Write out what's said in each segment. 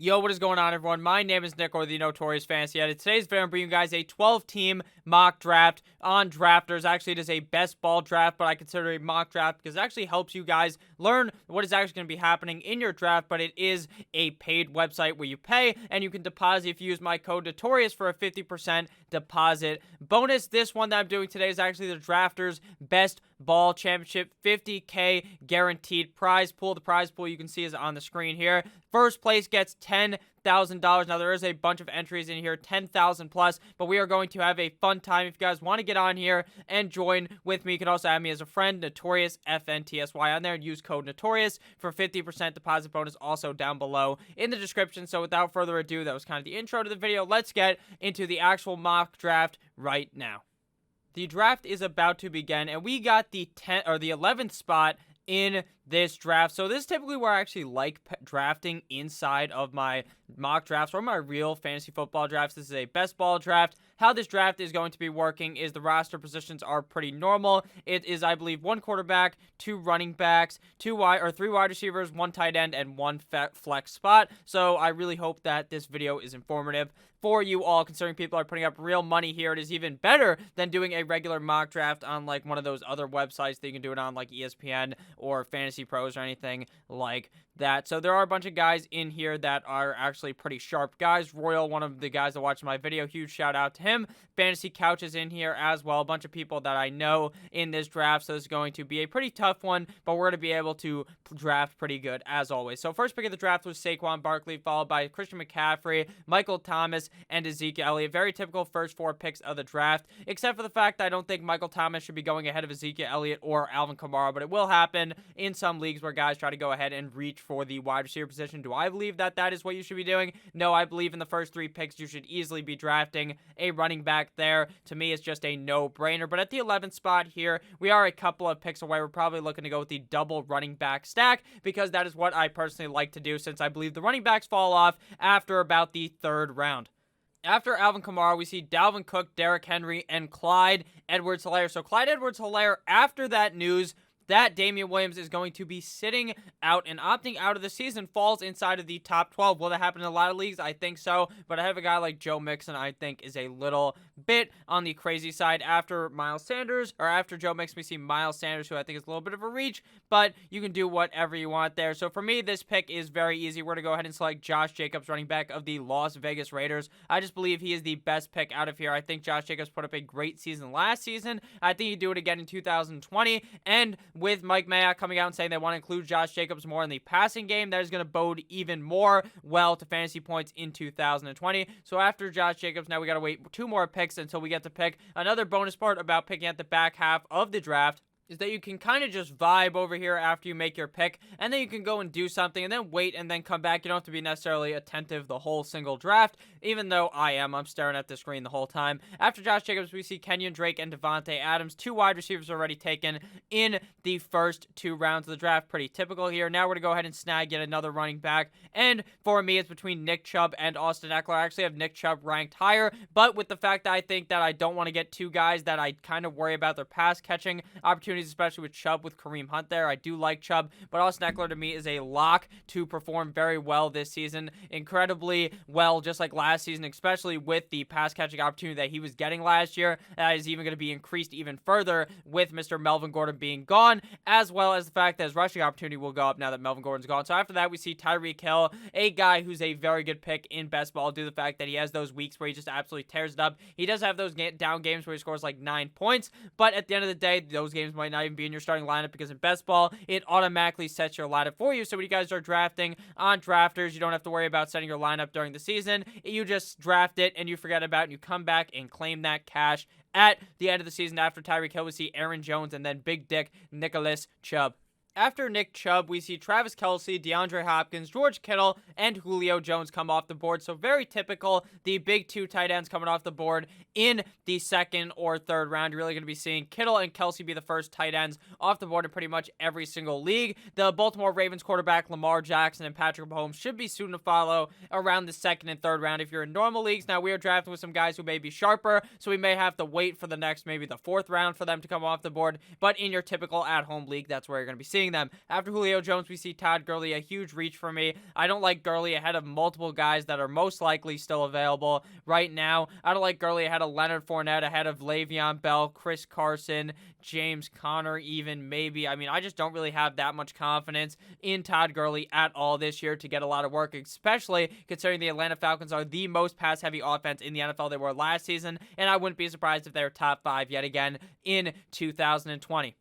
Yo, what is going on, everyone? My name is Nick, or the Notorious Fantasy Edit. Today's video, I'm bringing you guys a 12-team mock draft on Drafters. Actually, it is a best ball draft, but I consider it a mock draft because it actually helps you guys learn what is actually going to be happening in your draft, but it is a paid website where you pay, and you can deposit if you use my code Notorious for a 50% deposit bonus. This one that I'm doing today is actually the Drafters Best Ball Championship, 50K guaranteed prize pool. The prize pool you can see is on the screen here. First place gets $10,000. Now, there is a bunch of entries in here, 10,000 plus, but we are going to have a fun time. If you guys want to get on here and join with me, you can also add me as a friend, Notorious, FNTSY on there, and use code Notorious for 50% deposit bonus also down below in the description. So without further ado, that was kind of the intro to the video. Let's get into the actual mock draft right now. The draft is about to begin, and we got the 11th spot in this draft. So this is typically where I actually like drafting inside of my mock drafts or my real fantasy football drafts. This is a best ball draft. How this draft is going to be working is the roster positions are pretty normal. It is, I believe, 1 quarterback, 2 running backs, 3 wide receivers, 1 tight end, and 1 flex spot. So I really hope that this video is informative for you all, considering people are putting up real money here. It is even better than doing a regular mock draft on like one of those other websites that you can do it on, like ESPN or Fantasy Pros or anything like that. So there are a bunch of guys in here that are actually pretty sharp guys. Royal, one of the guys that watched my video, huge shout out to him. Fantasy Couch is in here as well. A bunch of people that I know in this draft, so it's going to be a pretty tough one, but we're going to be able to draft pretty good as always. So first pick of the draft was Saquon Barkley, followed by Christian McCaffrey, Michael Thomas, and Ezekiel Elliott. Very typical first 4 picks of the draft, except for the fact that I don't think Michael Thomas should be going ahead of Ezekiel Elliott or Alvin Kamara, but it will happen in some leagues where guys try to go ahead and reach for the wide receiver position. Do I believe that that is what you should be doing? No, I believe in the first 3 picks you should easily be drafting a running back there. To me, it's just a no-brainer. But at the 11th spot here, we are a couple of picks away. We're probably looking to go with the double running back stack because that is what I personally like to do, since I believe the running backs fall off after about the 3rd round. After Alvin Kamara, we see Dalvin Cook, Derrick Henry, and Clyde Edwards-Helaire. So Clyde Edwards-Helaire, after that news that Damian Williams is going to be sitting out and opting out of the season, falls inside of the top 12. Will that happen in a lot of leagues? I think so, but I have a guy like Joe Mixon I think is a little bit on the crazy side. After Joe Mixon, we see Miles Sanders, who I think is a little bit of a reach, but you can do whatever you want there. So for me, this pick is very easy. We're going to go ahead and select Josh Jacobs, running back of the Las Vegas Raiders. I just believe he is the best pick out of here. I think Josh Jacobs put up a great season last season. I think he'd do it again in 2020, and with Mike Mayock coming out and saying they want to include Josh Jacobs more in the passing game, that is going to bode even more well to fantasy points in 2020. So after Josh Jacobs, now we got to wait 2 more picks until we get to pick. Another bonus part about picking at the back half of the draft is that you can kind of just vibe over here after you make your pick, and then you can go and do something, and then wait, and then come back. You don't have to be necessarily attentive the whole single draft, even though I'm staring at the screen the whole time. After Josh Jacobs, we see Kenyon Drake and Devontae Adams, 2 wide receivers already taken in the first 2 rounds of the draft. Pretty typical here. Now we're going to go ahead and snag yet another running back, and for me, it's between Nick Chubb and Austin Eckler. I actually have Nick Chubb ranked higher, but with the fact that I think that I don't want to get 2 guys that I kind of worry about their pass catching opportunities, especially with Chubb with Kareem Hunt there. I do like Chubb, but Austin Eckler to me is a lock to perform very well this season. Incredibly well, just like last season, especially with the pass catching opportunity that he was getting last year. That is even going to be increased even further with Mr. Melvin Gordon being gone, as well as the fact that his rushing opportunity will go up now that Melvin Gordon's gone. So after that, we see Tyreek Hill, a guy who's a very good pick in best ball due to the fact that he has those weeks where he just absolutely tears it up. He does have those down games where he scores like 9 points, but at the end of the day, those games might not even be in your starting lineup, because in best ball, it automatically sets your lineup for you. So when you guys are drafting on Drafters, you don't have to worry about setting your lineup during the season. You just draft it and you forget about it, and you come back and claim that cash at the end of the season. After Tyreek Hill, we see Aaron Jones and then Big Dick Nicholas Chubb. After Nick Chubb, we see Travis Kelce, DeAndre Hopkins, George Kittle, and Julio Jones come off the board. So very typical, the big 2 tight ends coming off the board in the 2nd or 3rd round. You're really going to be seeing Kittle and Kelce be the first tight ends off the board in pretty much every single league. The Baltimore Ravens quarterback Lamar Jackson and Patrick Mahomes should be soon to follow around the 2nd and 3rd round if you're in normal leagues. Now, we are drafting with some guys who may be sharper, so we may have to wait for the next, maybe the 4th round for them to come off the board. But in your typical at-home league, that's where you're going to be seeing seeing them. After Julio Jones, we see Todd Gurley, a huge reach for me. I don't like Gurley ahead of multiple guys that are most likely still available right now. I don't like Gurley ahead of Leonard Fournette, ahead of Le'Veon Bell, Chris Carson, James Conner even, maybe. I mean, I just don't really have that much confidence in Todd Gurley at all this year to get a lot of work, especially considering the Atlanta Falcons are the most pass-heavy offense in the NFL they were last season, and I wouldn't be surprised if they're top 5 yet again in 2020.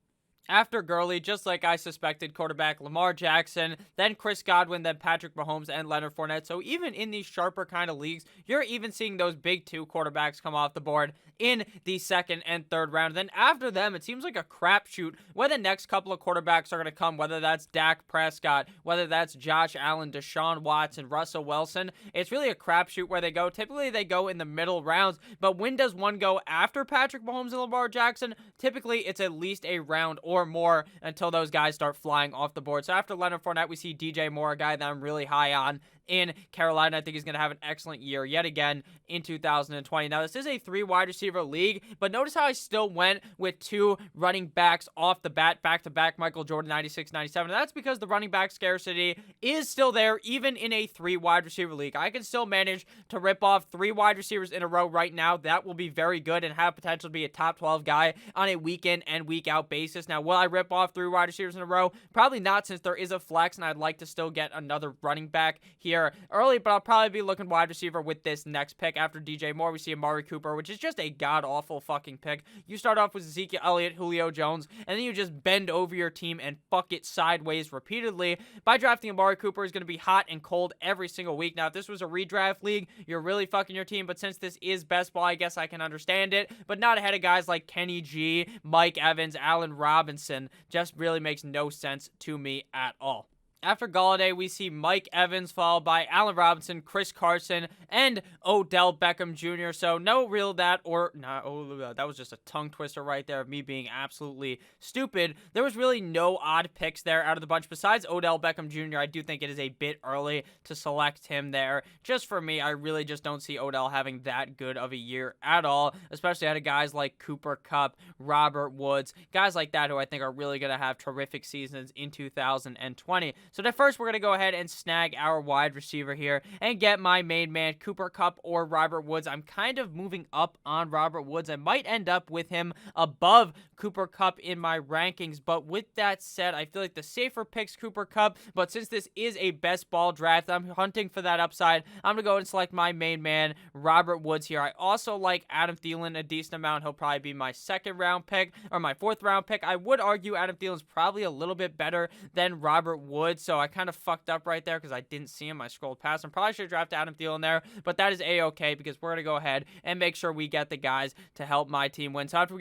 After Gurley, just like I suspected, quarterback Lamar Jackson, then Chris Godwin, then Patrick Mahomes, and Leonard Fournette. So even in these sharper kind of leagues, you're even seeing those big 2 quarterbacks come off the board in the second and third round. Then after them, it seems like a crapshoot where the next couple of quarterbacks are going to come, whether that's Dak Prescott, whether that's Josh Allen, Deshaun Watson, Russell Wilson. It's really a crapshoot where they go. Typically, they go in the middle rounds, but when does one go after Patrick Mahomes and Lamar Jackson? Typically, it's at least a round or more until those guys start flying off the board. So after Leonard Fournette, we see DJ Moore, a guy that I'm really high on in Carolina. I think he's going to have an excellent year yet again in 2020. Now, this is a 3 wide receiver league, but notice how I still went with 2 running backs off the bat, back-to-back Michael Jordan 96-97. And that's because the running back scarcity is still there, even in a 3 wide receiver league. I can still manage to rip off 3 wide receivers in a row right now. That will be very good and have potential to be a top 12 guy on a week in and week out basis. Now, will I rip off 3 wide receivers in a row? Probably not, since there is a flex, and I'd like to still get another running back here early, but I'll probably be looking wide receiver with this next pick. After DJ Moore, we see Amari Cooper, which is just a god-awful fucking pick. You start off with Ezekiel Elliott, Julio Jones, and then you just bend over your team and fuck it sideways repeatedly. By drafting Amari Cooper is going to be hot and cold every single week. Now, if this was a redraft league, you're really fucking your team, but since this is best ball, I guess I can understand it, but not ahead of guys like Kenny G, Mike Evans, Allen Robinson. Just really makes no sense to me at all. After Golladay, we see Mike Evans followed by Allen Robinson, Chris Carson, and Odell Beckham Jr. So no real that was just a tongue twister right there of me being absolutely stupid. There was really no odd picks there out of the bunch. Besides Odell Beckham Jr., I do think it is a bit early to select him there. Just for me, I really just don't see Odell having that good of a year at all, especially out of guys like Cooper Kupp, Robert Woods, guys like that who I think are really going to have terrific seasons in 2020. So at first, we're going to go ahead and snag our wide receiver here and get my main man, Cooper Kupp or Robert Woods. I'm kind of moving up on Robert Woods. I might end up with him above Cooper Kupp in my rankings, but with that said, I feel like the safer pick's Cooper Kupp, but since this is a best ball draft, I'm hunting for that upside. I'm going to go and select my main man, Robert Woods here. I also like Adam Thielen a decent amount. He'll probably be my 2nd round pick or my 4th round pick. I would argue Adam Thielen's probably a little bit better than Robert Woods, so I kind of fucked up right there because I didn't see him. I scrolled past him. Probably should have drafted Adam Thielen there, but that is A-okay because we're going to go ahead and make sure we get the guys to help my team win. So after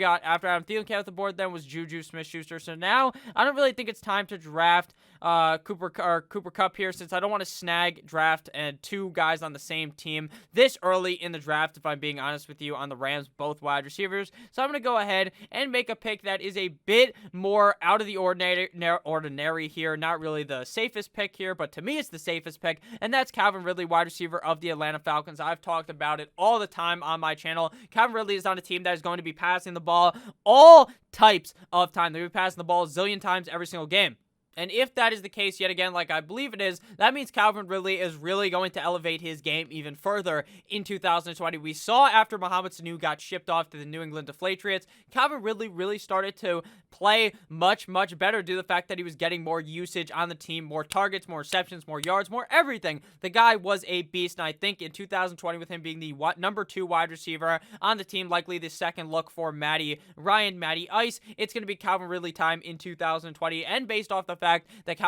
Adam Thielen came off the board, then was Juju Smith-Schuster. So now I don't really think it's time to draft Cooper Kupp here, since I don't want to draft 2 guys on the same team this early in the draft, if I'm being honest with you, on the Rams, both wide receivers. So I'm going to go ahead and make a pick that is a bit more out of the ordinary here. Not really the safest pick here, but to me it's the safest pick, and that's Calvin Ridley, wide receiver of the Atlanta Falcons. I've talked about it all the time on my channel. Calvin Ridley is on a team that is going to be passing the ball all types of time. They'll be passing the ball a zillion times every single game. And if that is the case yet again, like I believe it is, that means Calvin Ridley is really going to elevate his game even further in 2020. We saw after Mohamed Sanu got shipped off to the New England Deflatriots, Calvin Ridley really started to play much, much better due to the fact that he was getting more usage on the team, more targets, more receptions, more yards, more everything. The guy was a beast, and I think in 2020, with him being the number 2 wide receiver on the team, likely the second look for Matty Ice, it's going to be Calvin Ridley time in 2020, and based off the fact that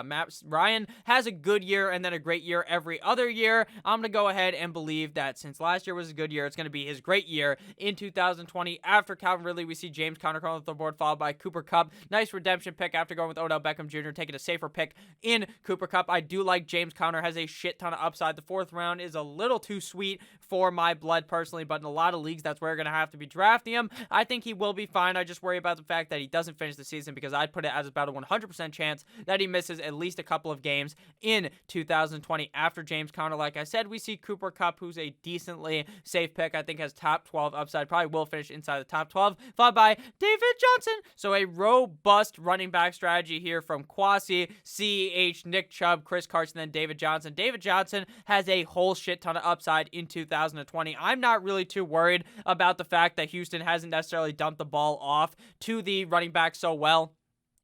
Matt Ryan has a good year and then a great year every other year, I'm going to go ahead and believe that since last year was a good year, it's going to be his great year in 2020. After Calvin Ridley, we see James Conner coming off the board, followed by Cooper Kupp. Nice redemption pick after going with Odell Beckham Jr., taking a safer pick in Cooper Kupp. I do like James Conner, has a shit ton of upside. The 4th round is a little too sweet for my blood personally, but in a lot of leagues, that's where you're going to have to be drafting him. I think he will be fine. I just worry about the fact that he doesn't finish the season because I'd put it as about a 100% chance that he misses at least a couple of games in 2020. After James Conner, like I said, we see Cooper Kupp, who's a decently safe pick. I think has top 12 upside, probably will finish inside the top 12, followed by David Johnson. So a robust running back strategy here from Kwasi, CH, Nick Chubb, Chris Carson, then David Johnson. David Johnson has a whole shit ton of upside in 2020. I'm not really too worried about the fact that Houston hasn't necessarily dumped the ball off to the running back so well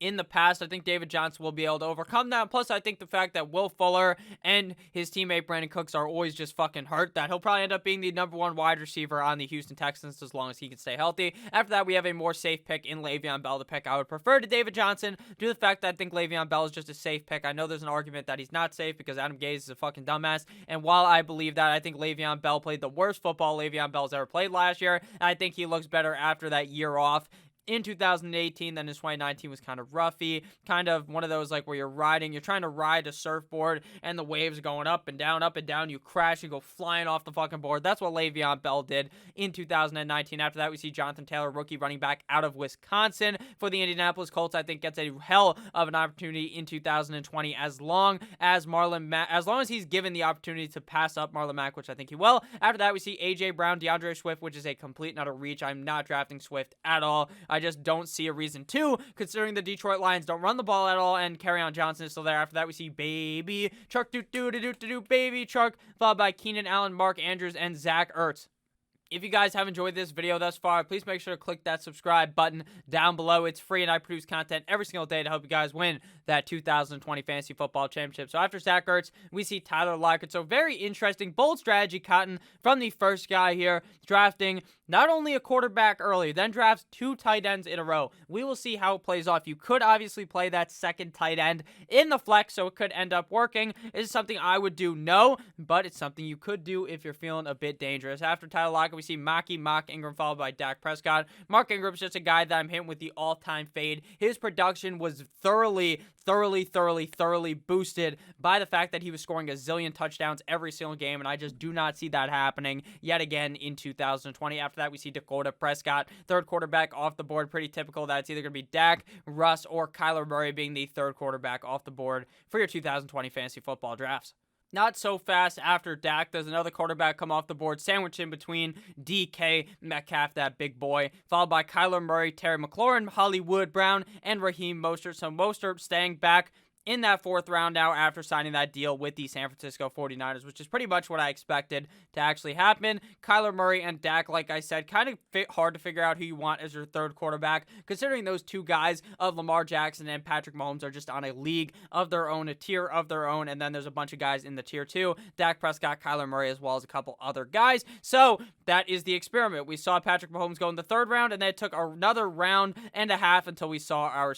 in the past. I think David Johnson will be able to overcome that. Plus, I think the fact that Will Fuller and his teammate Brandon Cooks are always just fucking hurt, that he'll probably end up being the #1 wide receiver on the Houston Texans as long as he can stay healthy. After that, we have a more safe pick in Le'Veon Bell, the pick I would prefer to David Johnson, due to the fact that I think Le'Veon Bell is just a safe pick. I know there's an argument that he's not safe because Adam Gase is a fucking dumbass, and while I believe that, I think Le'Veon Bell played the worst football Le'Veon Bell's ever played last year, and I think he looks better after that year off in 2018, then in 2019 was kind of roughy, kind of one of those like where you're trying to ride a surfboard and the waves going up and down, you crash, you go flying off the fucking board. That's what Le'Veon Bell did in 2019. After that, we see Jonathan Taylor, rookie running back out of Wisconsin for the Indianapolis Colts. I think gets a hell of an opportunity in 2020 as long as he's given the opportunity to pass up Marlon Mack, which I think he will. After that, we see AJ Brown, DeAndre Swift, which is a complete and utter reach. I'm not drafting Swift at all. I just don't see a reason to, considering the Detroit Lions don't run the ball at all, and Kerryon Johnson is still there. After that, we see Baby Truck, Baby Truck, followed by Keenan Allen, Mark Andrews, and Zach Ertz. If you guys have enjoyed this video thus far, please make sure to click that subscribe button down below. It's free, and I produce content every single day to help you guys win that 2020 Fantasy Football Championship. So after Zach Ertz, we see Tyler Lockett. So very interesting, bold strategy, Cotton, from the first guy here, drafting not only a quarterback early, then drafts 2 tight ends in a row. We will see how it plays off. You could obviously play that second tight end in the flex, so it could end up working. Is it something I would do? No, but it's something you could do if you're feeling a bit dangerous. After Tyler Lockett, we see Mark Ingram, followed by Dak Prescott. Mark Ingram's just a guy that I'm hitting with the all-time fade. His production was thoroughly boosted by the fact that he was scoring a zillion touchdowns every single game, and I just do not see that happening yet again in 2020. After that, we see Dakota Prescott, third quarterback off the board. Pretty typical that it's either going to be Dak, Russ, or Kyler Murray being the third quarterback off the board for your 2020 fantasy football drafts. Not so fast after Dak. There's another quarterback come off the board, sandwiched in between DK Metcalf, that big boy, followed by Kyler Murray, Terry McLaurin, Hollywood Brown, and Raheem Mostert. So Mostert staying back in that 4th round now after signing that deal with the San Francisco 49ers, which is pretty much what I expected to actually happen. Kyler Murray and Dak, like I said, kind of hard to figure out who you want as your third quarterback, considering those two guys of Lamar Jackson and Patrick Mahomes are just on a league of their own, a tier of their own, and then there's a bunch of guys in the tier 2, Dak Prescott, Kyler Murray, as well as a couple other guys. So that is the experiment. We saw Patrick Mahomes go in the 3rd round, and then it took another round and a half until we saw our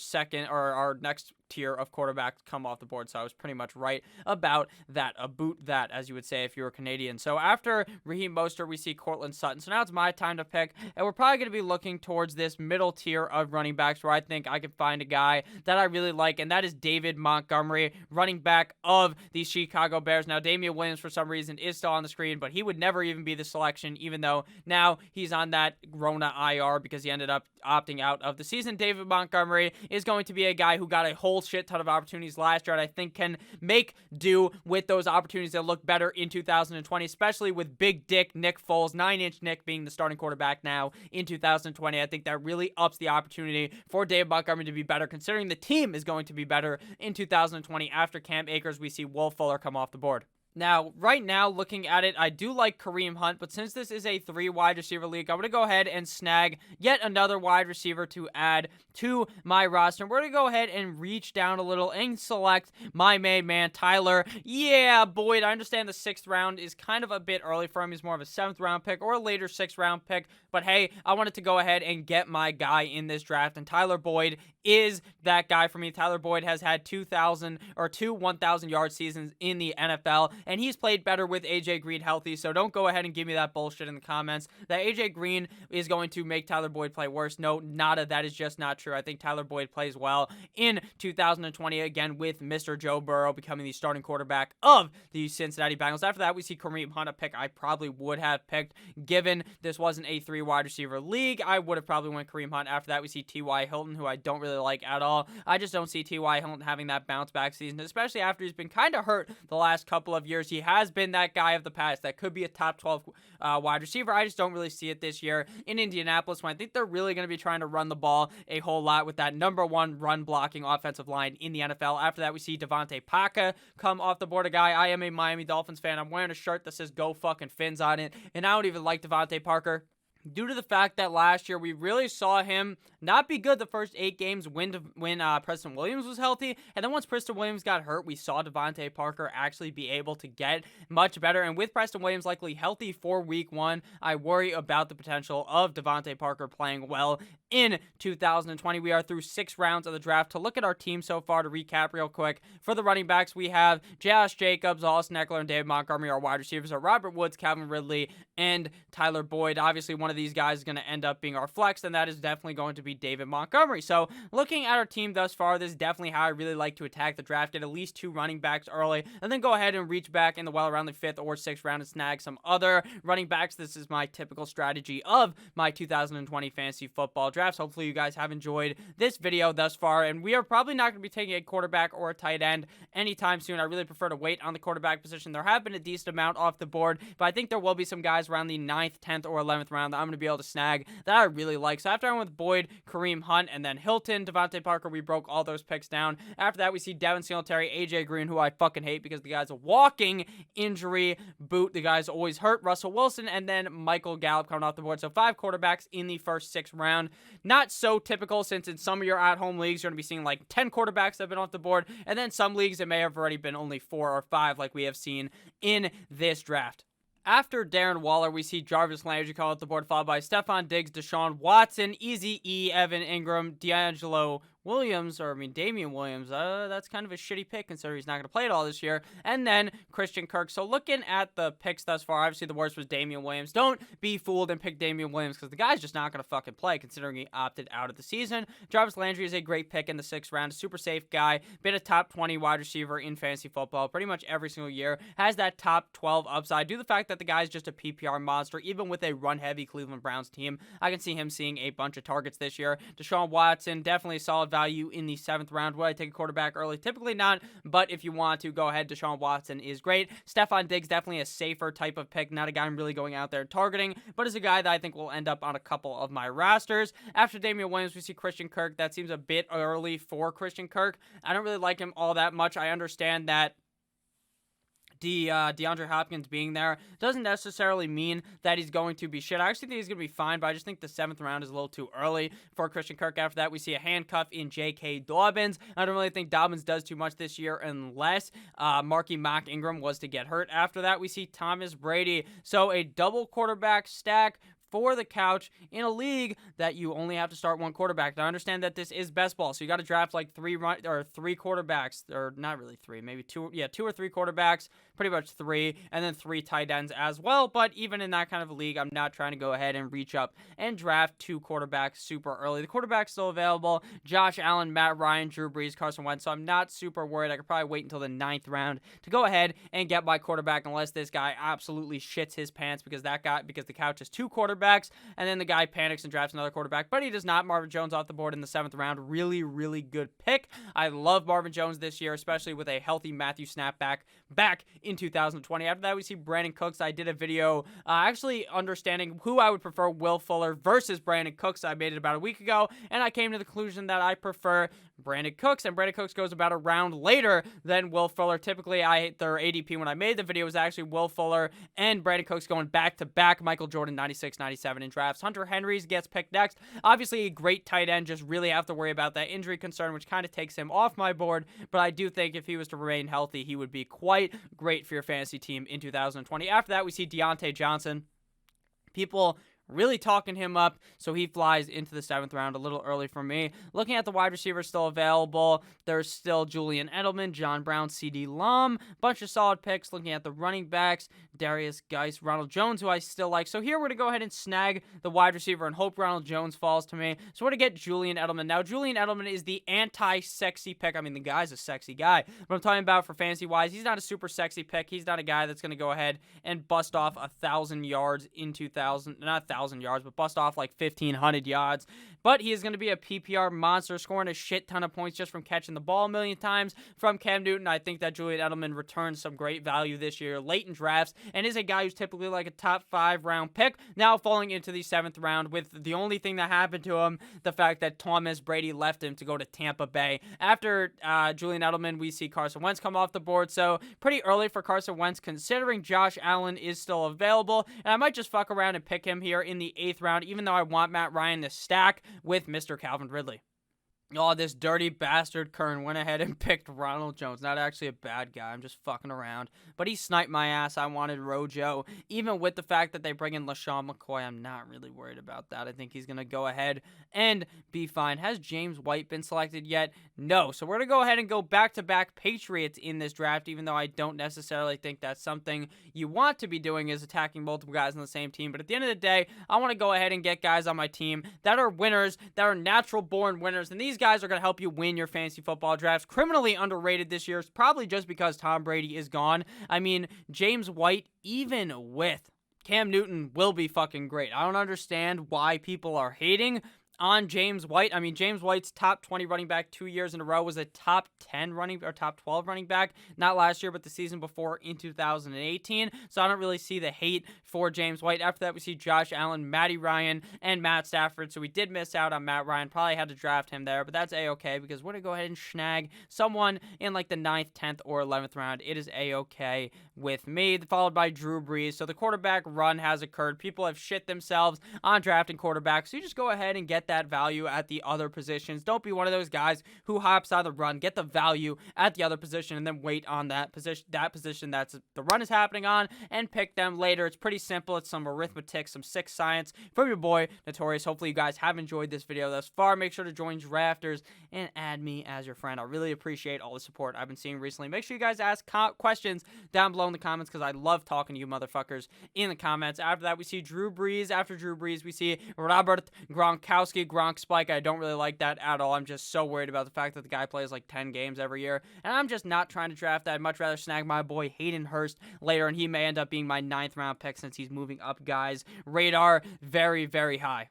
next tier of quarterbacks come off the board. So I was pretty much right about that, as you would say if you were Canadian. So after Raheem Mostert, we see Cortland Sutton. So now it's my time to pick, and we're probably going to be looking towards this middle tier of running backs where I think I can find a guy that I really like, and that is David Montgomery, running back of the Chicago Bears. Now, Damian Williams, for some reason, is still on the screen, but he would never even be the selection, even though now he's on that Rona IR because he ended up opting out of the season. David Montgomery is going to be a guy who got a whole shit ton of opportunities last year, and I think can make do with those opportunities that look better in 2020, especially with Big Dick Nick Foles, 9-inch Nick being the starting quarterback now in 2020. I think that really ups the opportunity for David Montgomery to be better, considering the team is going to be better in 2020. After Cam Akers, we see Will Fuller come off the board. Now, right now, looking at it, I do like Kareem Hunt, but since this is a 3 wide receiver league, I'm going to go ahead and snag yet another wide receiver to add to my roster. We're going to go ahead and reach down a little and select my main man, Tyler. Yeah, Boyd. I understand the 6th round is kind of a bit early for him. He's more of a 7th round pick or a later 6th round pick, but hey, I wanted to go ahead and get my guy in this draft, and Tyler Boyd is that guy for me. Tyler Boyd has had 2 1,000-yard seasons in the NFL, and he's played better with AJ Green healthy, so don't go ahead and give me that bullshit in the comments that AJ Green is going to make Tyler Boyd play worse. No, nada. That is just not true. I think Tyler Boyd plays well in 2020, again, with Mr. Joe Burrow becoming the starting quarterback of the Cincinnati Bengals. After that, we see Kareem Hunt, a pick I probably would have picked, given this wasn't a 3 wide receiver league. I would have probably went Kareem Hunt. After that, we see T.Y. Hilton, who I don't really really like at all. I just don't see T.Y. Hilton having that bounce back season, especially after he's been kind of hurt the last couple of years. He has been that guy of the past that could be a top 12 wide receiver. I just don't really see it this year in Indianapolis, when I think they're really going to be trying to run the ball a whole lot with that number one run blocking offensive line in the NFL. After that, we see Devontae Parker come off the board. A guy, I am a Miami Dolphins fan. I'm wearing a shirt that says "Go fucking Fins" on it, and I don't even like Devontae Parker, due to the fact that last year we really saw him not be good the first 8 games when Preston Williams was healthy. And then once Preston Williams got hurt, we saw Devontae Parker actually be able to get much better. And with Preston Williams likely healthy for week 1, I worry about the potential of Devontae Parker playing well in 2020. We are through 6 rounds of the draft. To look at our team so far, to recap real quick, for the running backs, we have Josh Jacobs, Austin Eckler, and David Montgomery. Our wide receivers are Robert Woods, Calvin Ridley, and Tyler Boyd. Obviously, one of these guys is going to end up being our flex, and that is definitely going to be David Montgomery. So looking at our team thus far, this is definitely how I really like to attack the draft. Get at least 2 running backs early, and then go ahead and reach back in the well around the 5th or 6th round and snag some other running backs. This is my typical strategy of my 2020 fantasy football drafts. Hopefully you guys have enjoyed this video thus far, and we are probably not going to be taking a quarterback or a tight end anytime soon. I really prefer to wait on the quarterback position. There have been a decent amount off the board, but I think there will be some guys around the 9th, 10th, or 11th round that I'm going to be able to snag that I really like. So after I went with Boyd, Kareem Hunt, and then Hilton, Devontae Parker, we broke all those picks down. After that, we see Devin Singletary, AJ Green, who I fucking hate because the guy's a walking injury boot. The guy's always hurt. Russell Wilson, and then Michael Gallup coming off the board. So 5 quarterbacks in the first 6 round. Not so typical, since in some of your at-home leagues, you're going to be seeing like 10 quarterbacks that have been off the board, and then some leagues it may have already been only 4 or 5 like we have seen in this draft. After Darren Waller, we see Jarvis Landry come off the board, followed by Stephon Diggs, Deshaun Watson, Easy E, Evan Ingram, Damian Williams. That's kind of a shitty pick considering he's not going to play it all this year. And then Christian Kirk. So looking at the picks thus far, obviously the worst was Damian Williams. Don't be fooled and pick Damian Williams because the guy's just not going to fucking play considering he opted out of the season. Jarvis Landry is a great pick in the 6th round. Super safe guy. Been a top 20 wide receiver in fantasy football pretty much every single year. Has that top 12 upside due to the fact that the guy's just a PPR monster. Even with a run-heavy Cleveland Browns team, I can see him seeing a bunch of targets this year. Deshaun Watson, definitely a solid value in the 7th round. Would I take a quarterback early? Typically not, but if you want to, go ahead. Deshaun Watson is great. Stephon Diggs, definitely a safer type of pick. Not a guy I'm really going out there targeting, but is a guy that I think will end up on a couple of my rosters. After Damian Williams, we see Christian Kirk. That seems a bit early for Christian Kirk. I don't really like him all that much. I understand that DeAndre Hopkins being there doesn't necessarily mean that he's going to be shit. I actually think he's going to be fine, but I just think the 7th round is a little too early for Christian Kirk. After that, we see a handcuff in J.K. Dobbins. I don't really think Dobbins does too much this year unless Marky Mark Ingram was to get hurt. After that, we see Thomas Brady. So a double quarterback stack for the couch in a league that you only have to start 1 quarterback. Now, I understand that this is best ball, so you got to draft like 3 quarterbacks, or not really 3, maybe 2 or 3 quarterbacks, pretty much 3, and then 3 tight ends as well. But even in that kind of a league, I'm not trying to go ahead and reach up and draft 2 quarterbacks super early. The quarterback's still available: Josh Allen, Matt Ryan, Drew Brees, Carson Wentz. So I'm not super worried. I could probably wait until the 9th round to go ahead and get my quarterback, unless this guy absolutely shits his pants because the couch has 2 quarterbacks, and then the guy panics and drafts another quarterback, but he does not. Marvin Jones off the board in the 7th round. Really, really good pick. I love Marvin Jones this year, especially with a healthy Matthew snapback back in 2020. After that, we see Brandon Cooks. I did a video actually understanding who I would prefer, Will Fuller versus Brandon Cooks. I made it about a week ago, and I came to the conclusion that I prefer Brandon Cooks, and Brandon Cooks goes about a round later than Will Fuller. Typically, their ADP when I made the video was actually Will Fuller and Brandon Cooks going back-to-back. Michael Jordan 96, 97 in drafts. Hunter Henry gets picked next. Obviously, a great tight end. Just really have to worry about that injury concern, which kind of takes him off my board, but I do think if he was to remain healthy, he would be quite great for your fantasy team in 2020. After that, we see Deontay Johnson. People really talking him up, so he flies into the 7th round a little early for me. Looking at the wide receivers still available, there's still Julian Edelman, John Brown, CD Lamb, bunch of solid picks. Looking at the running backs, Darius Geis, Ronald Jones, who I still like. So here we're going to go ahead and snag the wide receiver and hope Ronald Jones falls to me. So we're going to get Julian Edelman. Now, Julian Edelman is the anti-sexy pick. I mean, the guy's a sexy guy, but I'm talking about for fantasy-wise, he's not a super sexy pick. He's not a guy that's going to go ahead and bust off 1,000 yards in 2000, not 1,000, 1,000 yards, but bust off like 1,500 yards. But he is going to be a PPR monster, scoring a shit ton of points just from catching the ball a million times from Cam Newton. I think that Julian Edelman returns some great value this year late in drafts and is a guy who's typically like a top 5 round pick, now falling into the 7th round with the only thing that happened to him, the fact that Thomas Brady left him to go to Tampa Bay. After Julian Edelman, we see Carson Wentz come off the board, so pretty early for Carson Wentz considering Josh Allen is still available, and I might just fuck around and pick him here in the 8th round, even though I want Matt Ryan to stack with Mr. Calvin Ridley. Oh, this dirty bastard Kern went ahead and picked Ronald Jones. Not actually a bad guy. I'm just fucking around. But he sniped my ass. I wanted Rojo. Even with the fact that they bring in LaShawn McCoy, I'm not really worried about that. I think he's going to go ahead and be fine. Has James White been selected yet? No. So we're going to go ahead and go back-to-back Patriots in this draft, even though I don't necessarily think that's something you want to be doing is attacking multiple guys on the same team. But at the end of the day, I want to go ahead and get guys on my team that are winners, that are natural-born winners. And these guys are going to help you win your fantasy football drafts. Criminally underrated this year, probably just because Tom Brady is gone. I mean, James White, even with Cam Newton, will be fucking great. I don't understand why people are hating on James White. I mean, James White's top 20 running back 2 years in a row was a top 10 running or top 12 running back, not last year, but the season before in 2018. So I don't really see the hate for James White. After that, we see Josh Allen, Matty Ryan, and Matt Stafford. So we did miss out on Matt Ryan. Probably had to draft him there, but that's A-okay because we're going to go ahead and snag someone in like the 9th, 10th, or 11th round. It is A-okay with me, followed by Drew Brees. So the quarterback run has occurred. People have shit themselves on drafting quarterbacks. So you just go ahead and get that value at the other positions. Don't be one of those guys who hops out of the run. Get the value at the other position and then wait on that position that's the run is happening on and pick them later. It's pretty simple. It's some arithmetic, some sick science from your boy Notorious. Hopefully you guys have enjoyed this video thus far. Make sure to join Drafters and add me as your friend. I really appreciate all the support I've been seeing recently. Make sure you guys ask questions down below in the comments because I love talking to you motherfuckers in the comments. After that, we see Drew Brees. After Drew Brees, we see Robert Gronkowski. Gronk spike. I don't really like that at all. I'm just so worried about the fact that the guy plays like 10 games every year, and I'm just not trying to draft that. I'd much rather snag my boy Hayden Hurst later, and he may end up being my 9th round pick since he's moving up guys' radar very, very high.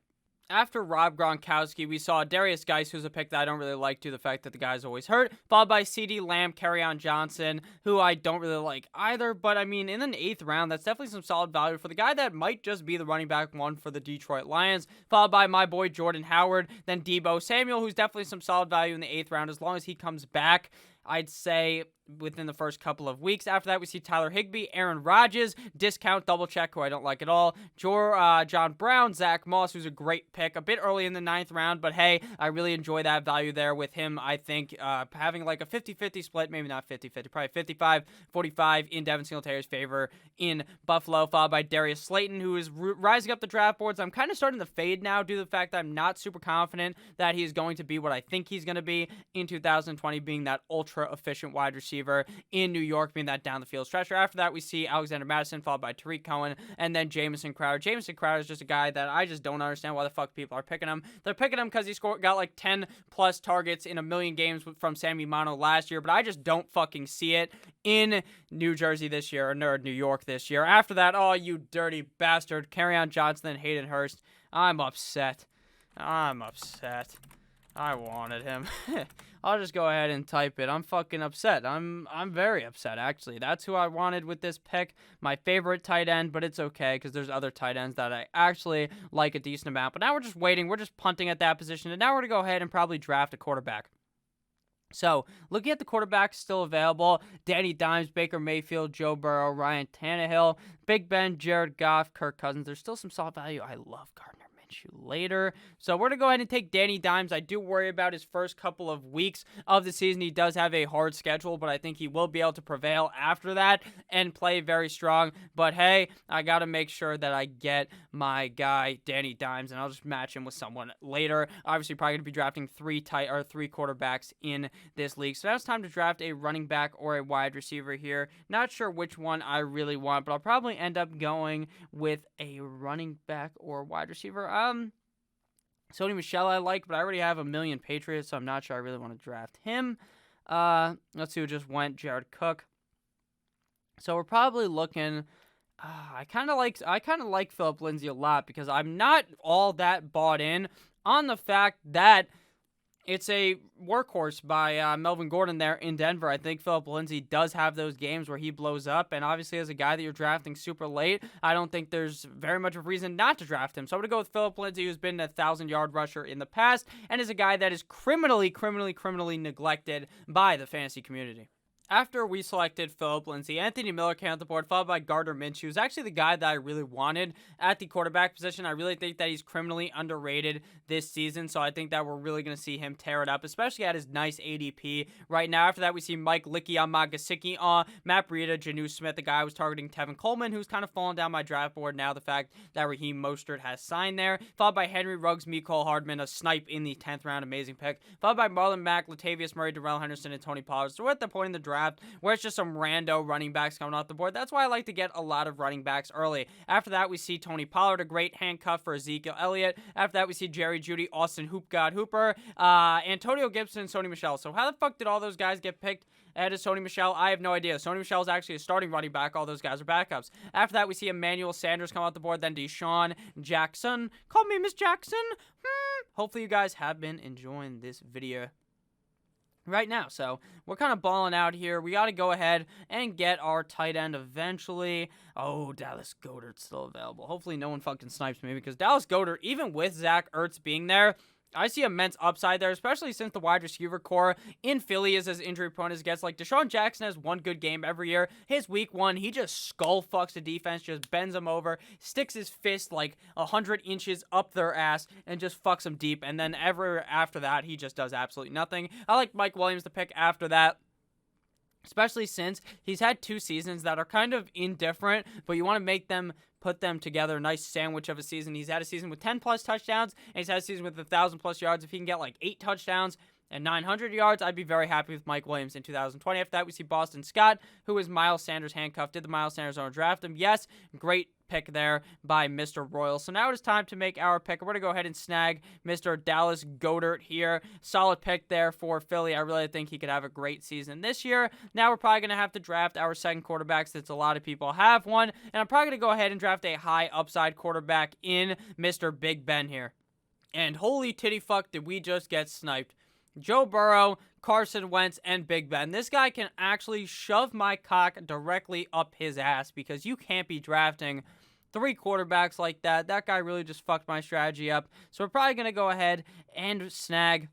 After Rob Gronkowski, we saw Darius Geis, who's a pick that I don't really like due to the fact that the guy's always hurt, followed by CeeDee Lamb, Kerryon Johnson, who I don't really like either, but I mean, in an 8th round, that's definitely some solid value for the guy that might just be the running back one for the Detroit Lions, followed by my boy Jordan Howard, then Deebo Samuel, who's definitely some solid value in the 8th round as long as he comes back. I'd say within the first couple of weeks. After that, we see Tyler Higbee, Aaron Rodgers, discount double check, who I don't like at all, John Brown, Zach Moss, who's a great pick, a bit early in the 9th round, but hey, I really enjoy that value there with him. I think having like a 50-50 split, maybe not 50-50, probably 55-45 in Devin Singletary's favor in Buffalo, followed by Darius Slayton, who is rising up the draft boards. I'm kind of starting to fade now due to the fact that I'm not super confident that he's going to be what I think he's going to be in 2020, being that ultra efficient wide receiver in New York, being that down the field stretcher. After that, we see Alexander Madison, followed by Tariq Cohen, and then Jamison Crowder. Jamison Crowder is just a guy that I just don't understand why the fuck people are picking him. They're picking him because he got like 10 plus targets in a million games from Sammy Mono last year, but I just don't fucking see it in New Jersey this year, or New York this year. After that, oh, you dirty bastard, Kerryon Johnson and Hayden Hurst. I'm upset. I wanted him. I'll just go ahead and type it. I'm fucking upset. I'm very upset, actually. That's who I wanted with this pick. My favorite tight end, but it's okay because there's other tight ends that I actually like a decent amount. But now we're just waiting. We're just punting at that position. And now we're going to go ahead and probably draft a quarterback. So, looking at the quarterbacks still available, Danny Dimes, Baker Mayfield, Joe Burrow, Ryan Tannehill, Big Ben, Jared Goff, Kirk Cousins. There's still some solid value. I love Gardner later. So we're going to go ahead and take Danny Dimes. I do worry about his first couple of weeks of the season. He does have a hard schedule, but I think he will be able to prevail after that and play very strong. But hey, I got to make sure that I get my guy Danny Dimes, and I'll just match him with someone later. Obviously, probably going to be drafting three quarterbacks in this league. So now it's time to draft a running back or a wide receiver here. Not sure which one I really want, but I'll probably end up going with a running back or wide receiver. Sony Michel I like, but I already have a million Patriots, so I'm not sure I really want to draft him. Let's see who just went. Jared Cook. So we're probably looking I kind of like Philip Lindsay a lot because I'm not all that bought in on the fact that it's a workhorse by Melvin Gordon there in Denver. I think Philip Lindsay does have those games where he blows up, and obviously as a guy that you're drafting super late, I don't think there's very much of a reason not to draft him. So I'm going to go with Philip Lindsay, who's been a 1,000-yard rusher in the past, and is a guy that is criminally neglected by the fantasy community. After we selected Philip Lindsay, Anthony Miller came off the board, followed by Gardner Minshew, who's actually the guy that I really wanted at the quarterback position. I really think that he's criminally underrated this season, so I think that we're really going to see him tear it up, especially at his nice ADP right now. After that, we see Mike Licky on Magasicki, Matt Breida, Janu Smith, the guy I was targeting, Tevin Coleman, who's kind of fallen down my draft board now, the fact that Raheem Mostert has signed there, followed by Henry Ruggs, Mecole Hardman, a snipe in the 10th round, amazing pick, followed by Marlon Mack, Latavius Murray, Darrell Henderson, and Tony Pollard. So we're at the point in the draft where it's just some rando running backs coming off the board. That's why I like to get a lot of running backs early. After that, we see Tony Pollard, a great handcuff for Ezekiel Elliott. After that, we see Jerry Jeudy, Austin Hoop God Hooper, Antonio Gibson, and Sony Michel. So how the fuck did all those guys get picked ahead of Sony Michel? I have no idea. Sony Michel is actually a starting running back. All those guys are backups. After that, we see Emmanuel Sanders come off the board, then Deshaun Jackson. Call me Miss Jackson. Hopefully you guys have been enjoying this video right now. So we're kind of balling out here. We got to go ahead and get our tight end eventually. Oh, Dallas Goedert's still available. Hopefully no one fucking snipes me, because Dallas Goedert, even with Zach Ertz being there, I see immense upside there, especially since the wide receiver core in Philly is as injury prone as it gets. Like, Deshaun Jackson has one good game every year. His week one, he just skull fucks the defense, just bends them over, sticks his fist like 100 inches up their ass, and just fucks them deep. And then ever after that, he just does absolutely nothing. I like Mike Williams to pick after that, especially since he's had 2 seasons that are kind of indifferent, but you want to put them together, nice sandwich of a season. He's had a season with 10 plus touchdowns, and he's had a season with 1,000 plus yards. If he can get like 8 touchdowns and 900 yards, I'd be very happy with Mike Williams in 2020. After that, we see Boston Scott, who is Miles Sanders handcuffed. Did the Miles Sanders owner draft him? Yes, great pick there by Mr. Royal. So now it is time to make our pick. We're going to go ahead and snag Mr. Dallas Goedert here. Solid pick there for Philly. I really think he could have a great season this year. Now we're probably going to have to draft our second quarterback, since a lot of people have one. And I'm probably going to go ahead and draft a high upside quarterback in Mr. Big Ben here. And holy titty fuck, did we just get sniped. Joe Burrow, Carson Wentz, and Big Ben. This guy can actually shove my cock directly up his ass, because you can't be drafting 3 quarterbacks like that. That guy really just fucked my strategy up. So we're probably going to go ahead and snag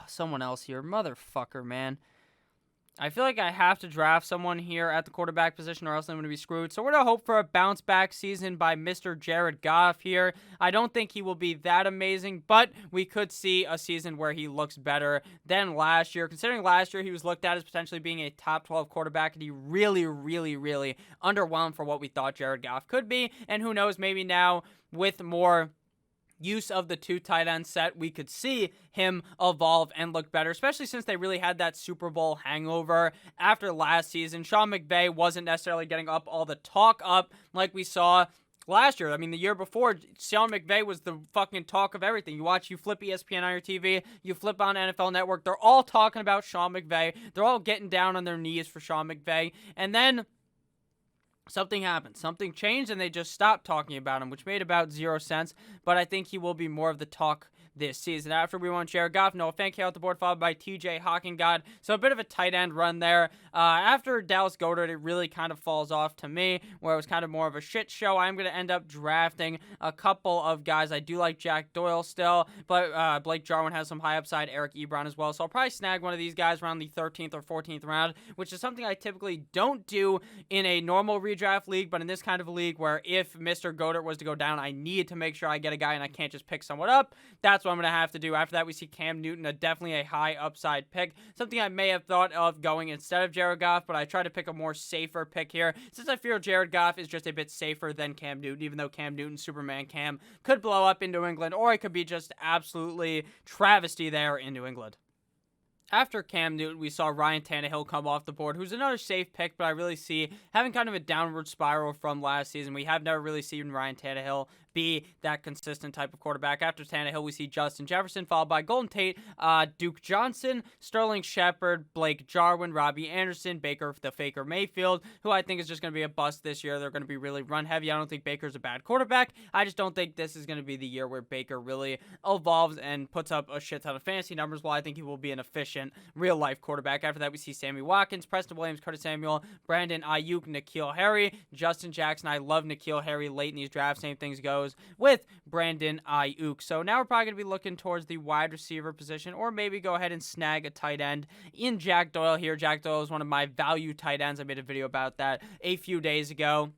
someone else here. Motherfucker, man. I feel like I have to draft someone here at the quarterback position, or else I'm going to be screwed. So we're going to hope for a bounce-back season by Mr. Jared Goff here. I don't think he will be that amazing, but we could see a season where he looks better than last year. Considering last year he was looked at as potentially being a top 12 quarterback, and he really underwhelmed for what we thought Jared Goff could be. And who knows, maybe now with more use of the 2 tight end set, we could see him evolve and look better, especially since they really had that Super Bowl hangover after last season. Sean McVay wasn't necessarily getting up all the talk up like we saw last year. I mean, the year before, Sean McVay was the fucking talk of everything. You flip ESPN on your TV, you flip on NFL Network, they're all talking about Sean McVay. They're all getting down on their knees for Sean McVay. And then something happened. Something changed, and they just stopped talking about him, which made about 0 sense. But I think he will be more of the talk this season. After we went Jared Goff, Noah Fant came out the board, followed by TJ Hawkingod. So a bit of a tight end run there. After Dallas Goedert, it really kind of falls off to me, where it was kind of more of a shit show. I'm going to end up drafting a couple of guys. I do like Jack Doyle still, but Blake Jarwin has some high upside, Eric Ebron as well. So I'll probably snag one of these guys around the 13th or 14th round, which is something I typically don't do in a normal redraft league, but in this kind of a league where if Mr. Goedert was to go down, I need to make sure I get a guy and I can't just pick someone up. That's what I'm going to have to do. After that, we see Cam Newton, definitely a high upside pick. Something I may have thought of going instead of Jared Goff, but I try to pick a more safer pick here, since I feel Jared Goff is just a bit safer than Cam Newton, even though Cam Newton, Superman Cam, could blow up in New England, or it could be just absolutely travesty there in New England. After Cam Newton, we saw Ryan Tannehill come off the board, who's another safe pick, but I really see having kind of a downward spiral from last season. We have never really seen Ryan Tannehill be that consistent type of quarterback. After Tannehill, we see Justin Jefferson, followed by Golden Tate, Duke Johnson, Sterling Shepard, Blake Jarwin, Robbie Anderson, Baker the Faker Mayfield, who I think is just going to be a bust this year. They're going to be really run heavy. I don't think Baker's a bad quarterback. I just don't think this is going to be the year where Baker really evolves and puts up a shit ton of fantasy numbers, while I think he will be an efficient real-life quarterback. After that, we see Sammy Watkins, Preston Williams, Curtis Samuel, Brandon Ayuk, N'Keal Harry, Justin Jackson. I love N'Keal Harry late in these drafts. Same things goes with Brandon Ayuk. So now we're probably going to be looking towards the wide receiver position, or maybe go ahead and snag a tight end in Jack Doyle here. Jack Doyle is one of my value tight ends. I made a video about that a few days ago.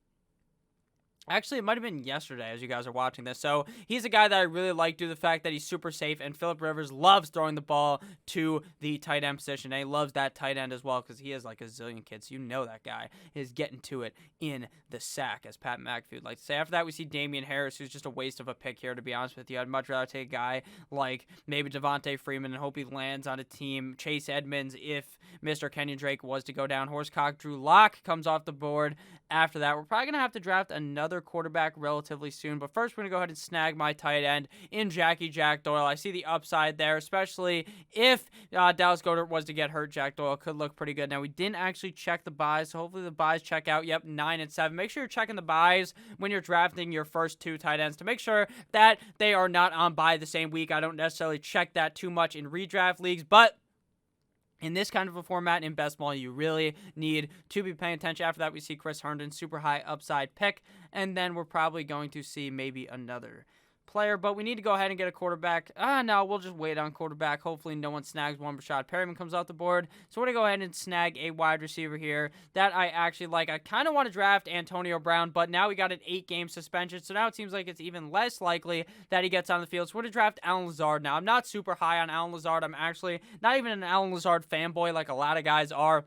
Actually, it might have been yesterday as you guys are watching this. So he's a guy that I really like due to the fact that he's super safe, and Phillip Rivers loves throwing the ball to the tight end position, and he loves that tight end as well because he has like a zillion kids. So you know that guy is getting to it in the sack, as Pat McAfee would like to say. After that, we see Damian Harris, who's just a waste of a pick here, to be honest with you. I'd much rather take a guy like maybe Devontae Freeman and hope he lands on a team. Chase Edmonds, if Mr. Kenyon Drake was to go down. Horsecock Drew Lock comes off the board. After that, we're probably going to have to draft another quarterback relatively soon. But first, we're going to go ahead and snag my tight end in Jack Doyle. I see the upside there, especially if Dallas Goedert was to get hurt. Jack Doyle could look pretty good. Now, we didn't actually check the buys, so hopefully the buys check out. Yep, 9 and 7. Make sure you're checking the buys when you're drafting your first two tight ends to make sure that they are not on bye the same week. I don't necessarily check that too much in redraft leagues, but in this kind of a format in best ball, you really need to be paying attention. After that, we see Chris Herndon, super high upside pick, and then we're probably going to see maybe another player, but we need to go ahead and get a quarterback. No, we'll just wait on quarterback. Hopefully no one snags one. Rashad Perryman comes off the board. So we're going to go ahead and snag a wide receiver here that I actually like. I kind of want to draft Antonio Brown, but now we got an 8-game suspension, so now it seems like it's even less likely that he gets on the field. So we're going to draft Allen Lazard now. I'm not super high on Allen Lazard. I'm actually not even an Allen Lazard fanboy like a lot of guys are.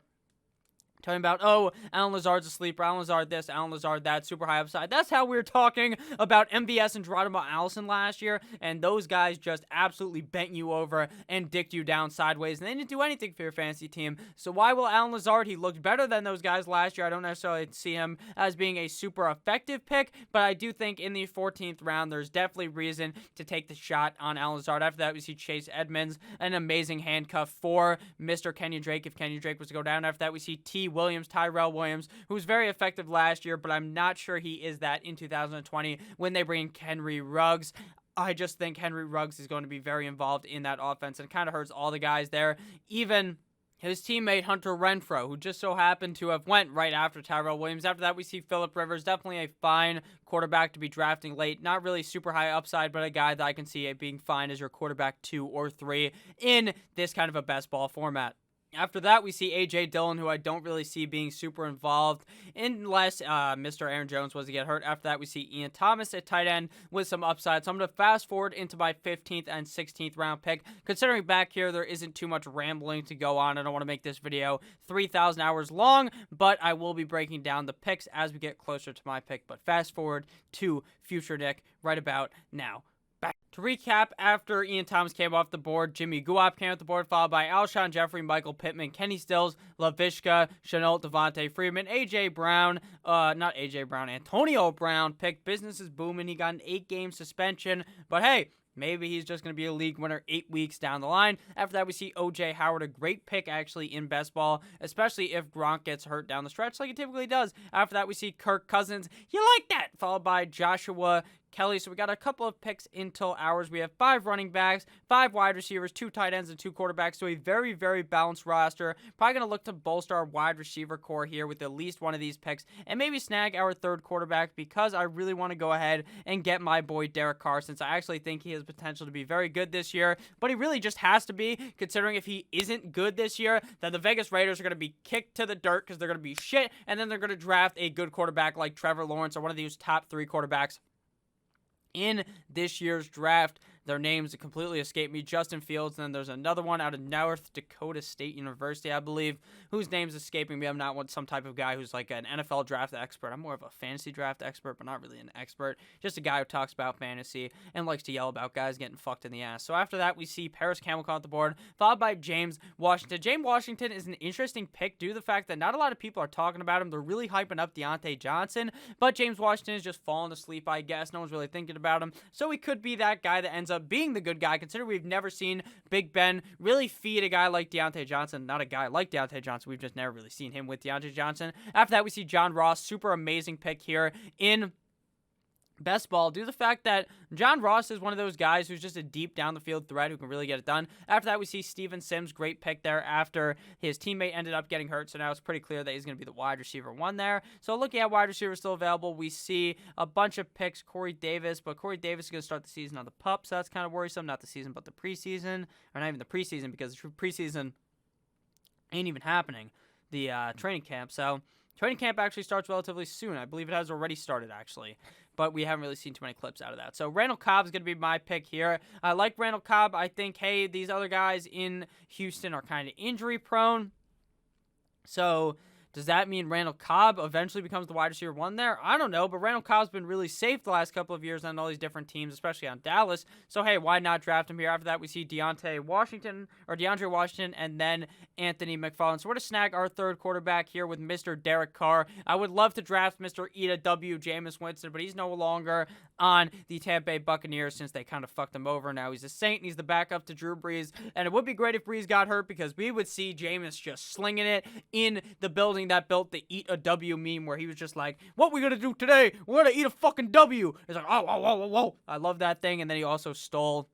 Talking about, oh, Allen Lazard's a sleeper, Allen Lazard this, Allen Lazard that, super high upside. That's how we were talking about MVS and Geronimo Allison last year, and those guys just absolutely bent you over and dicked you down sideways, and they didn't do anything for your fantasy team. So why will Allen Lazard? He looked better than those guys last year. I don't necessarily see him as being a super effective pick, but I do think in the 14th round, there's definitely reason to take the shot on Allen Lazard. After that, we see Chase Edmonds, an amazing handcuff for Mr. Kenyon Drake if Kenyon Drake was to go down. After that, we see Tyrell Williams, who was very effective last year, but I'm not sure he is that in 2020 when they bring Henry Ruggs. I just think Henry Ruggs is going to be very involved in that offense, and it kind of hurts all the guys there. Even his teammate Hunter Renfrow, who just so happened to have went right after Tyrell Williams. After that, we see Phillip Rivers, definitely a fine quarterback to be drafting late. Not really super high upside, but a guy that I can see being fine as your quarterback 2 or 3 in this kind of a best ball format. After that, we see A.J. Dillon, who I don't really see being super involved unless Mr. Aaron Jones was to get hurt. After that, we see Ian Thomas at tight end with some upside. So I'm going to fast forward into my 15th and 16th round pick. Considering back here, there isn't too much rambling to go on. I don't want to make this video 3,000 hours long, but I will be breaking down the picks as we get closer to my pick. But fast forward to future Nick right about now. To recap, after Ian Thomas came off the board, Jimmy Guap came off the board, followed by Alshon Jeffrey, Michael Pittman, Kenny Stills, Laviska, Shenault, Devontae Freeman, Antonio Brown picked. Business is booming. He got an 8-game suspension, but hey, maybe he's just going to be a league winner 8 weeks down the line. After that, we see O.J. Howard, a great pick actually in best ball, especially if Gronk gets hurt down the stretch like it typically does. After that, we see Kirk Cousins. You like that? Followed by Joshua Kelly. So we got a couple of picks until ours. We have 5 running backs, 5 wide receivers, 2 tight ends, and 2 quarterbacks. So a very, very balanced roster. Probably going to look to bolster our wide receiver core here with at least one of these picks and maybe snag our 3rd quarterback because I really want to go ahead and get my boy Derek Carr, since I actually think he has potential to be very good this year. But he really just has to be, considering if he isn't good this year, then the Vegas Raiders are going to be kicked to the dirt because they're going to be shit, and then they're going to draft a good quarterback like Trevor Lawrence or one of these top 3 quarterbacks in this year's draft. Their names completely escape me. Justin Fields, and then there's another one out of North Dakota State University, I believe, whose name's escaping me. I'm not some type of guy who's like an NFL draft expert. I'm more of a fantasy draft expert, but not really an expert. Just a guy who talks about fantasy and likes to yell about guys getting fucked in the ass. So after that, we see Paris Campbell on the board, followed by James Washington. James Washington is an interesting pick due to the fact that not a lot of people are talking about him. They're really hyping up Deontay Johnson, but James Washington is just falling asleep, I guess. No one's really thinking about him. So he could be that guy that ends up being the good guy, considering we've never seen Big Ben really feed a guy like Deontay Johnson. Not a guy like Deontay Johnson. We've just never really seen him with Deontay Johnson. After that, we see John Ross. Super amazing pick here in best ball due to the fact that John Ross is one of those guys who's just a deep down the field threat who can really get it done. After that, we see Steven Sims, great pick there after his teammate ended up getting hurt. So now it's pretty clear that he's going to be the wide receiver one there. So looking at wide receiver still available, we see a bunch of picks. Corey Davis, but Corey Davis is going to start the season on the PUP, so that's kind of worrisome. Not the season, but the preseason, or not even the preseason, because the preseason ain't even happening. The training camp. So training camp actually starts relatively soon. I believe it has already started, actually. But we haven't really seen too many clips out of that. So Randall Cobb is going to be my pick here. I like Randall Cobb. I think, hey, these other guys in Houston are kind of injury prone. So does that mean Randall Cobb eventually becomes the wide receiver one there? I don't know, but Randall Cobb's been really safe the last couple of years on all these different teams, especially on Dallas. So, hey, why not draft him here? After that, we see DeAndre Washington, and then Anthony McFarland. So we're going to snag our third quarterback here with Mr. Derek Carr. I would love to draft Mr. Ida W. Jameis Winston, but he's no longer on the Tampa Bay Buccaneers since they kind of fucked him over. Now he's a Saint, and he's the backup to Drew Brees. And it would be great if Brees got hurt because we would see Jameis just slinging it in the building that built the Eat a W meme where he was just like, what we gonna do today? We're gonna eat a fucking W. It's like, oh, whoa, whoa, whoa, whoa. I love that thing. And then he also stole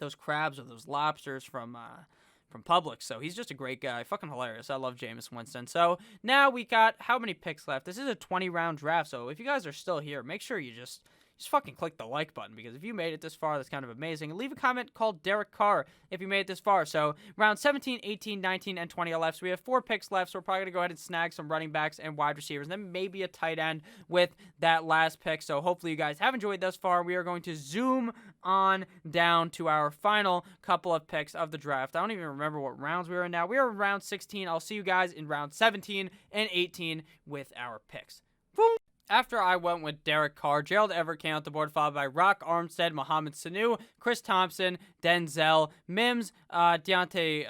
those crabs or those lobsters from Publix. So he's just a great guy. Fucking hilarious. I love Jameis Winston. So now we got how many picks left? This is a 20-round draft. So if you guys are still here, make sure you just fucking click the like button, because if you made it this far, that's kind of amazing. And leave a comment called Derek Carr if you made it this far. So round 17, 18, 19, and 20 are left. So we have 4 picks left, so we're probably going to go ahead and snag some running backs and wide receivers, and then maybe a tight end with that last pick. So hopefully you guys have enjoyed thus far. We are going to zoom on down to our final couple of picks of the draft. I don't even remember what rounds we are in now. We are in round 16. I'll see you guys in round 17 and 18 with our picks. Boom. After I went with Derek Carr, Gerald Everett came out the board, followed by Rock Armstead, Mohamed Sanu, Chris Thompson, Denzel Mims, DeAndre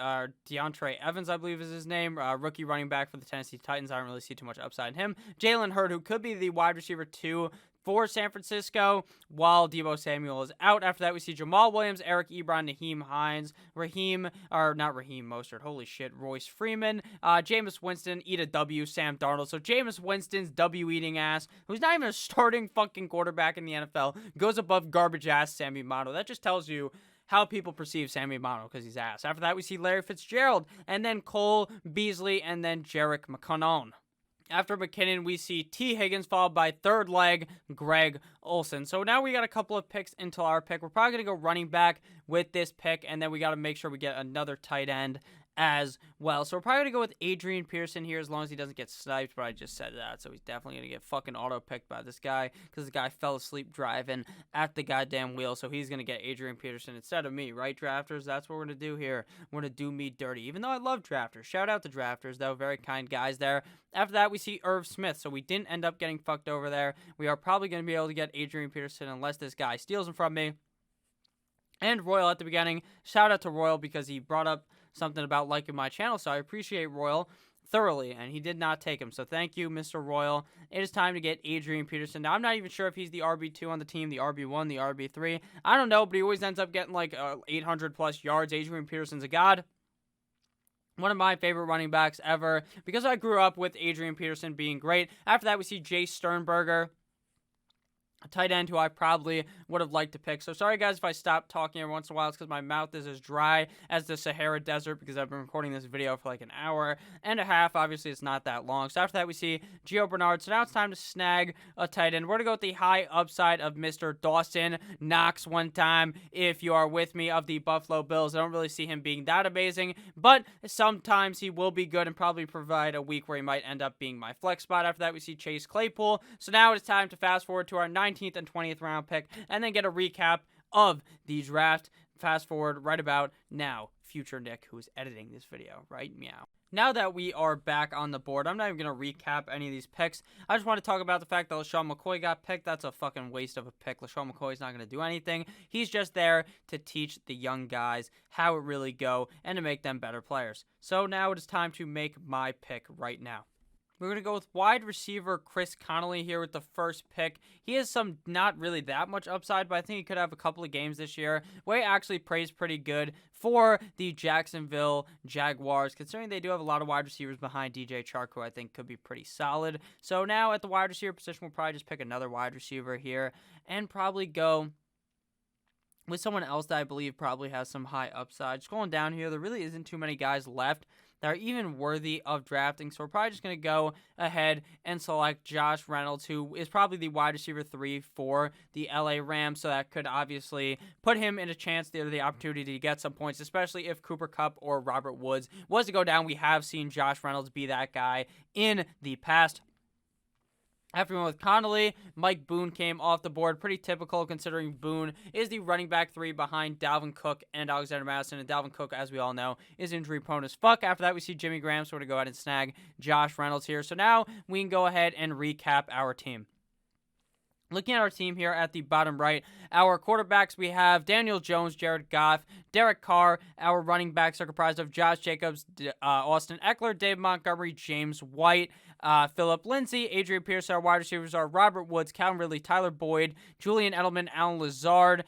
Evans, I believe is his name, rookie running back for the Tennessee Titans. I don't really see too much upside in him. Jalen Hurd, who could be the wide receiver 2 for San Francisco, while Deebo Samuel is out. After that, we see Jamal Williams, Eric Ebron, Naheem Hines, Mostert, holy shit, Royce Freeman, Jameis Winston, Ida W, Sam Darnold. So Jameis Winston's W-eating ass, who's not even a starting fucking quarterback in the NFL, goes above garbage-ass Sammy Watkins. That just tells you how people perceive Sammy Watkins because he's ass. After that, we see Larry Fitzgerald, and then Cole Beasley, and then Jerick McKinnon. After McKinnon, we see T. Higgins, followed by third leg, Greg Olsen. So now we got a couple of picks until our pick. We're probably going to go running back with this pick, and then we got to make sure we get another tight end as well. So we're probably going to go with Adrian Peterson here as long as he doesn't get sniped, but I just said that. So he's definitely going to get fucking auto-picked by this guy because the guy fell asleep driving at the goddamn wheel. So he's going to get Adrian Peterson instead of me, right, drafters? That's what we're going to do here. We're going to do me dirty, even though I love drafters. Shout out to drafters, though. Very kind guys there. After that, we see Irv Smith. So we didn't end up getting fucked over there. We are probably going to be able to get Adrian Peterson unless this guy steals him from me. And Royal at the beginning. Shout out to Royal because he brought up something about liking my channel, so I appreciate Royal thoroughly, and he did not take him. So thank you, Mr. Royal. It is time to get Adrian Peterson. Now, I'm not even sure if he's the RB2 on the team, the RB1, the RB3. I don't know, but he always ends up getting like 800-plus yards. Adrian Peterson's a god. One of my favorite running backs ever because I grew up with Adrian Peterson being great. After that, we see Jay Sternberger, a tight end who I probably would have liked to pick. So sorry, guys, if I stop talking every once in a while. It's because my mouth is as dry as the Sahara Desert because I've been recording this video for like an hour and a half. Obviously, it's not that long. So after that, we see Gio Bernard. So now it's time to snag a tight end. We're going to go with the high upside of Mr. Dawson Knox one time, if you are with me, of the Buffalo Bills. I don't really see him being that amazing, but sometimes he will be good and probably provide a week where he might end up being my flex spot. After that, we see Chase Claypool. So now it's time to fast forward to our 19th and 20th round pick and then get a recap of the draft. Fast forward right about now. Future Nick, who is editing this video, right? Meow. Now that we are back on the board, I'm not even going to recap any of these picks. I just want to talk about the fact that LaShawn McCoy got picked. That's a fucking waste of a pick. LaShawn McCoy is not going to do anything. He's just there to teach the young guys how it really go and to make them better players. So now it is time to make my pick right now. We're going to go with wide receiver Chris Connolly here with the first pick. He has some not really that much upside, but I think he could have a couple of games this year where he actually plays pretty good for the Jacksonville Jaguars, considering they do have a lot of wide receivers behind DJ Chark, who I think could be pretty solid. So now at the wide receiver position, we'll probably just pick another wide receiver here and probably go with someone else that I believe probably has some high upside. Scrolling down here, there really isn't too many guys left that are even worthy of drafting. So we're probably just going to go ahead and select Josh Reynolds, who is probably the wide receiver 3 for the LA Rams. So that could obviously put him in a chance, the opportunity to get some points, especially if Cooper Kupp or Robert Woods was to go down. We have seen Josh Reynolds be that guy in the past. After we went with Connolly, Mike Boone came off the board. Pretty typical considering Boone is the running back 3 behind Dalvin Cook and Alexander Mattison. And Dalvin Cook, as we all know, is injury prone as fuck. After that, we see Jimmy Graham, so we're going to go ahead and snag Josh Reynolds here. So now we can go ahead and recap our team. Looking at our team here at the bottom right, our quarterbacks, we have Daniel Jones, Jared Goff, Derek Carr. Our running backs are comprised of Josh Jacobs, Austin Eckler, Dave Montgomery, James White, Phillip Lindsay, Adrian Pierce. Our wide receivers are Robert Woods, Calvin Ridley, Tyler Boyd, Julian Edelman, Alan Lazard,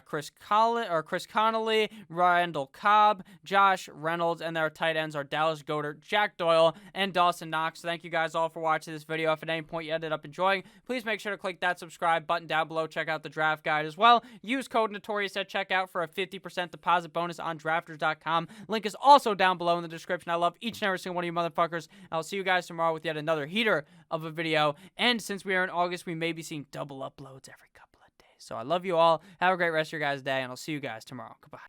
Chris Connolly, Randall Cobb, Josh Reynolds, and our tight ends are Dallas Goedert, Jack Doyle, and Dawson Knox. Thank you guys all for watching this video. If at any point you ended up enjoying, please make sure to click that subscribe button down below. Check out the draft guide as well. Use code Notorious at checkout for a 50% deposit bonus on drafters.com. Link is also down below in the description. I love each and every single one of you motherfuckers. I'll see you guys tomorrow with yet another heater of a video. And since we are in August, we may be seeing double uploads every couple of days. So I love you all. Have a great rest of your guys' day, and I'll see you guys tomorrow. Goodbye.